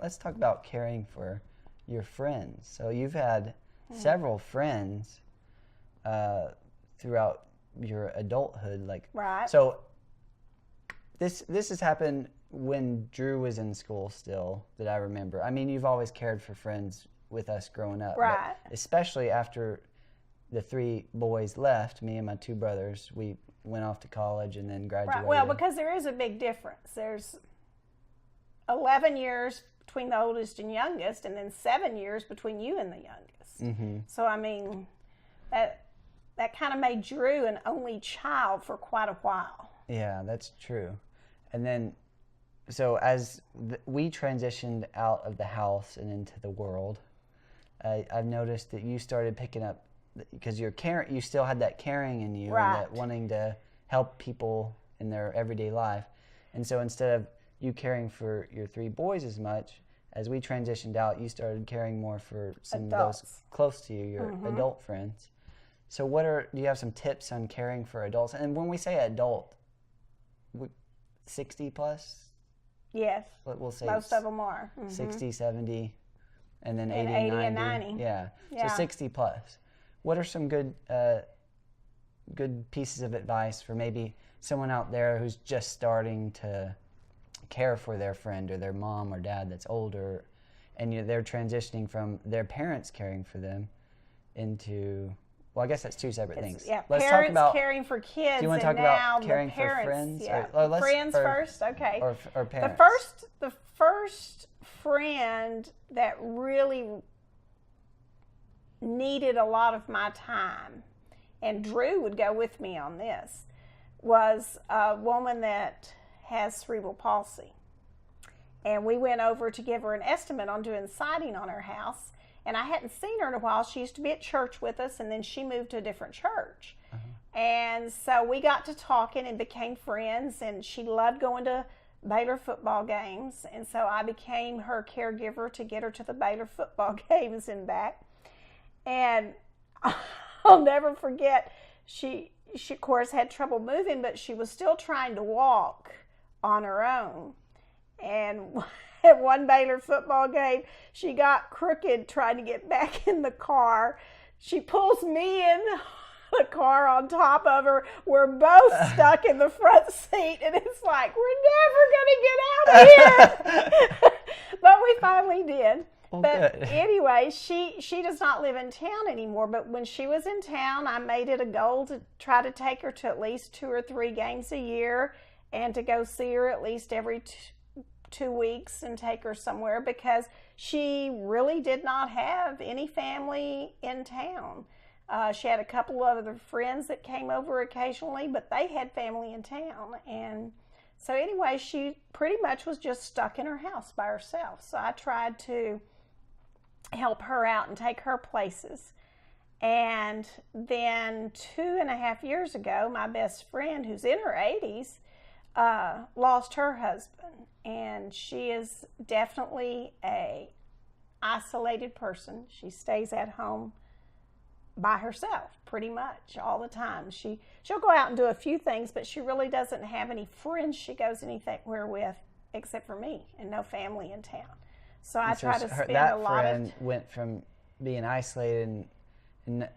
let's talk about caring for your friends. So you've had several friends throughout your adulthood, right. So this has happened when Drew was in school still, that I remember. I mean, you've always cared for friends with us growing up, right? But especially after the 3 boys left, me and my 2 brothers, we went off to college and then graduated. Right. Well, because there is a big difference. There's 11 years between the oldest and youngest, and then 7 years between you and the youngest. Mm-hmm. So I mean, that kind of made Drew an only child for quite a while. Yeah, that's true. And then, so as we transitioned out of the house and into the world, I've noticed that you started picking up, because you're caring, you still had that caring in you, right, and that wanting to help people in their everyday life. And so instead of you caring for your 3 boys as much, as we transitioned out, you started caring more for some adults. of those close to you, your adult friends. So do you have some tips on caring for adults? And when we say adult, 60 plus? Yes. We'll say most of them are. 60, 70, and then and 80 and 90. 90. Yeah. Yeah. So 60 plus. What are some good pieces of advice for maybe someone out there who's just starting to care for their friend or their mom or dad that's older, and they're transitioning from their parents caring for them into, well, I guess that's 2 separate things. Yeah, Let's parents talk about caring for kids. Do you want to and talk now about caring the parents, for friends? Yeah. Friends first, okay. Or parents. The first friend that really needed a lot of my time, and Drew would go with me on this, was a woman that has cerebral palsy. And we went over to give her an estimate on doing siding on her house. And I hadn't seen her in a while. She used to be at church with us, and then she moved to a different church. And so we got to talking and became friends, and she loved going to Baylor football games. And so I became her caregiver to get her to the Baylor football games and back. And I'll never forget, she of course had trouble moving, but she was still trying to walk on her own. And at one Baylor football game, she got crooked trying to get back in the car. She pulls me in the car on top of her. We're both stuck in the front seat, and it's like, we're never going to get out of here. But we finally did. Well, but good. anyway, she does not live in town anymore. But when she was in town, I made it a goal to try to take her to at least 2 or 3 games a year, and to go see her at least every 2 weeks and take her somewhere, because she really did not have any family in town. She had a couple of other friends that came over occasionally, but they had family in town. And so anyway, she pretty much was just stuck in her house by herself. So I tried to help her out and take her places. And then 2.5 years ago, my best friend, who's in her 80s, lost her husband. And she is definitely a isolated person. She stays at home by herself pretty much all the time. She'll go out and do a few things, but she really doesn't have any friends she goes anywhere with except for me, and no family in town. So I try to spend a lot of... That friend went from being isolated and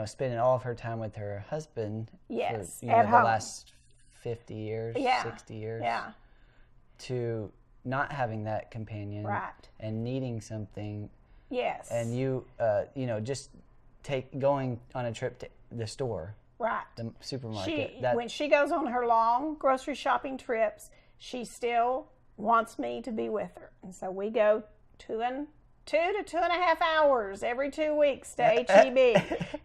spending all of her time with her husband yes, for at the home. last 50 years, yeah. 60 years, yeah. to not having that companion, right, and needing something. Yes. And you, just going on a trip to the store, right, the supermarket. When she goes on her long grocery shopping trips, she still wants me to be with her. And so we go 2 to 2.5 hours every 2 weeks to H-E-B.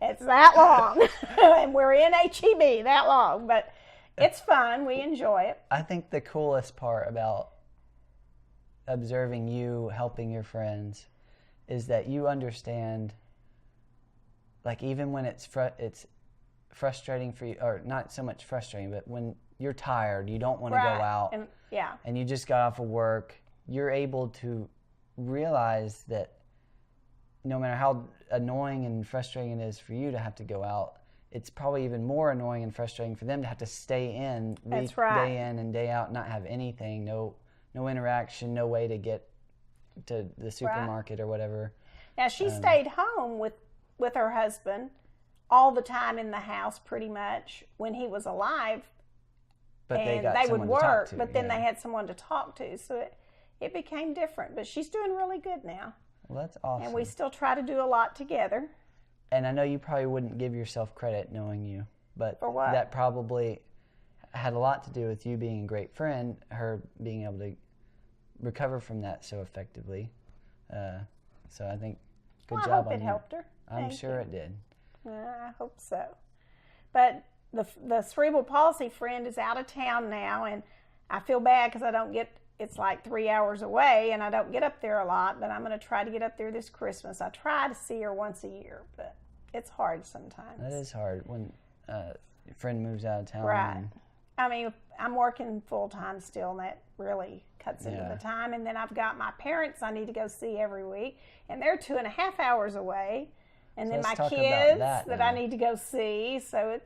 It's that long. And we're in H-E-B that long. But it's fun. We enjoy it. I think the coolest part about observing you helping your friends is that you understand, like, even when it's frustrating for you, or not so much frustrating, but when you're tired, you don't want to go out, and you just got off of work, you're able to realize that no matter how annoying and frustrating it is for you to have to go out, it's probably even more annoying and frustrating for them to have to stay in day in and day out, not have anything, no interaction, no way to get to the supermarket or whatever. Now, she stayed home with her husband all the time in the house, pretty much, when he was alive. But and they would work, but then they had someone to talk to. So it became different. But she's doing really good now. Well, that's awesome. And we still try to do a lot together. And I know you probably wouldn't give yourself credit knowing you, but For what? that probably had a lot to do with you being a great friend, her being able to recover from that so effectively. So I think good job on you. I hope it helped her. I'm sure it did. I hope so. But the cerebral palsy friend is out of town now, and I feel bad because I don't get, it's like 3 hours away, and I don't get up there a lot, but I'm going to try to get up there this Christmas. I try to see her once a year, but it's hard sometimes. That is hard when your friend moves out of town. Right. I mean, I'm working full-time still, and that really cuts into the time. And then I've got my parents I need to go see every week, and they're 2.5 hours away. And then my kids that I need to go see. So